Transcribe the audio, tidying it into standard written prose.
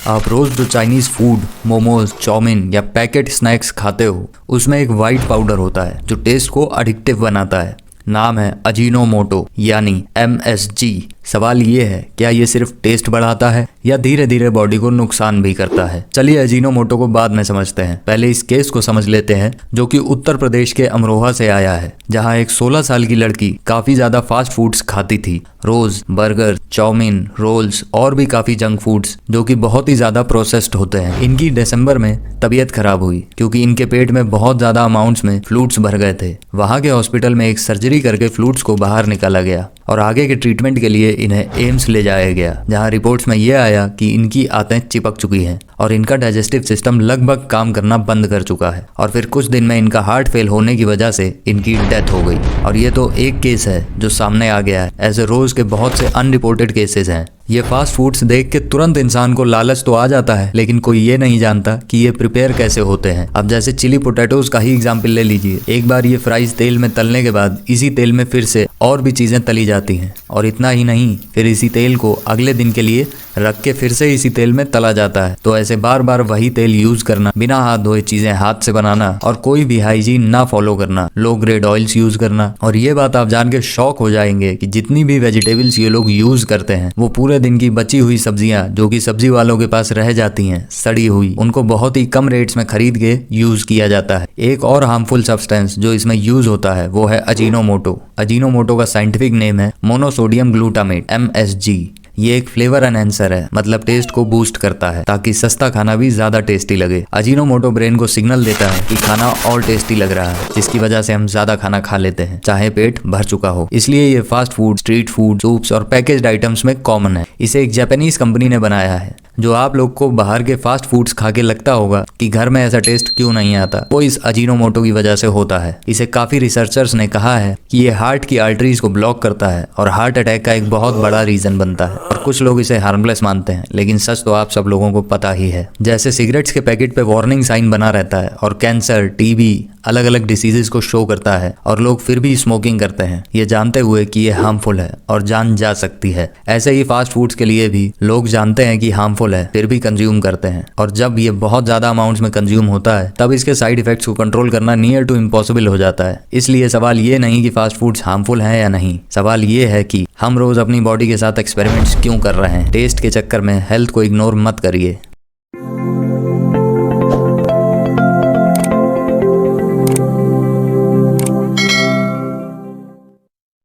आप रोज जो Chinese food, momos, chowmein या पैकेट स्नैक्स खाते हो उसमें एक वाइट पाउडर होता है जो टेस्ट को एडिक्टिव बनाता है। नाम है अजीनोमोटो यानी MSG। सवाल ये है, क्या ये सिर्फ टेस्ट बढ़ाता है या धीरे धीरे बॉडी को नुकसान भी करता है? चलिए अजीनोमोटो को बाद में समझते हैं, पहले इस केस को समझ लेते हैं जो कि उत्तर प्रदेश के अमरोहा से आया है, जहां एक 16 साल की लड़की काफी ज्यादा फास्ट फूड्स खाती थी। रोज बर्गर, चाउमीन, रोल्स और भी काफी जंक फूड्स जो कि बहुत ही ज्यादा प्रोसेस्ड होते हैं। इनकी दिसंबर में तबीयत खराब हुई क्योंकि इनके पेट में बहुत ज्यादा अमाउंट्स में फ्लूइड्स भर गए थे। वहां के हॉस्पिटल में एक सर्जरी करके फ्लूइड्स को बाहर निकाला गया और आगे के ट्रीटमेंट के लिए इन्हें एम्स ले जाया गया, जहां रिपोर्ट्स में यह आया कि इनकी आंतें चिपक चुकी हैं और इनका डाइजेस्टिव सिस्टम लगभग काम करना बंद कर चुका है और फिर कुछ दिन में इनका हार्ट फेल होने की वजह से इनकी डेथ हो गई। और ये तो एक केस है जो सामने आ गया है, ऐसे रोज के बहुत से अनरिपोर्टेड केसेस हैं। ये फास्ट फूड्स देख के तुरंत इंसान को लालच तो आ जाता है, लेकिन कोई ये नहीं जानता कि ये प्रिपेयर कैसे होते हैं। अब जैसे चिली पोटैटोज का ही एग्जाम्पल ले लीजिए। एक बार ये फ्राइज तेल में तलने के बाद इसी तेल में फिर से और भी चीजें तली जाती हैं और इतना ही नहीं, फिर इसी तेल को अगले दिन के लिए रख के फिर से इसी तेल में तला जाता है। तो ऐसे बार बार वही तेल यूज करना, बिना हाथ धोए चीजें हाथ से बनाना और कोई भी हाइजीन ना फॉलो करना, लो ग्रेड ऑयल्स यूज करना। और ये बात आप जान के शॉक हो जाएंगे कि जितनी भी वेजिटेबल्स ये लोग यूज करते हैं वो पूरे दिन की बची हुई सब्जियां जो कि सब्जी वालों के पास रह जाती हैं सड़ी हुई, उनको बहुत ही कम रेट्स में खरीद के यूज किया जाता है। एक और हार्मफुल सब्सटेंस जो इसमें यूज होता है वो है अजीनोमोटो। अजीनोमोटो का साइंटिफिक नेम है मोनोसोडियम ग्लूटामेट MSG। ये एक फ्लेवर एनहेंसर है, मतलब टेस्ट को बूस्ट करता है ताकि सस्ता खाना भी ज्यादा टेस्टी लगे। अजीनोमोटो ब्रेन को सिग्नल देता है कि खाना और टेस्टी लग रहा है, जिसकी वजह से हम ज्यादा खाना खा लेते हैं चाहे पेट भर चुका हो। इसलिए ये fast food, street food, soups और पैकेज्ड आइटम्स में कॉमन है। इसे एक जापानीज कंपनी ने बनाया है। जो आप लोग को बाहर के फास्ट फूड्स खा के लगता होगा कि घर में ऐसा टेस्ट क्यों नहीं आता, वो इस अजीनोमोटो की वजह से होता है। इसे काफी रिसर्चर्स ने कहा है कि ये हार्ट की आर्टरीज को ब्लॉक करता है और हार्ट अटैक का एक बहुत बड़ा रीजन बनता है। और कुछ लोग इसे हार्मलेस मानते हैं, लेकिन सच तो आप सब लोगों को पता ही है। जैसे सिगरेट्स के पैकेट पे वार्निंग साइन बना रहता है और कैंसर, टीबी, अलग अलग डिसीजेस को शो करता है और लोग फिर भी स्मोकिंग करते हैं, ये जानते हुए कि ये हार्मफुल है और जान जा सकती है। ऐसे ही फास्ट फूड्स के लिए भी लोग जानते हैं कि हार्मफुल है फिर भी कंज्यूम करते हैं। और जब ये बहुत ज्यादा अमाउंट्स में कंज्यूम होता है तब इसके साइड इफेक्ट्स को कंट्रोल करना नियर टू इम्पॉसिबल हो जाता है। इसलिए सवाल ये नहीं कि फास्ट फूड्स हार्मफुल हैं या नहीं, सवाल ये है कि हम रोज अपनी बॉडी के साथ एक्सपेरिमेंट्स क्यों कर रहे हैं। टेस्ट के चक्कर में हेल्थ को इग्नोर मत करिए।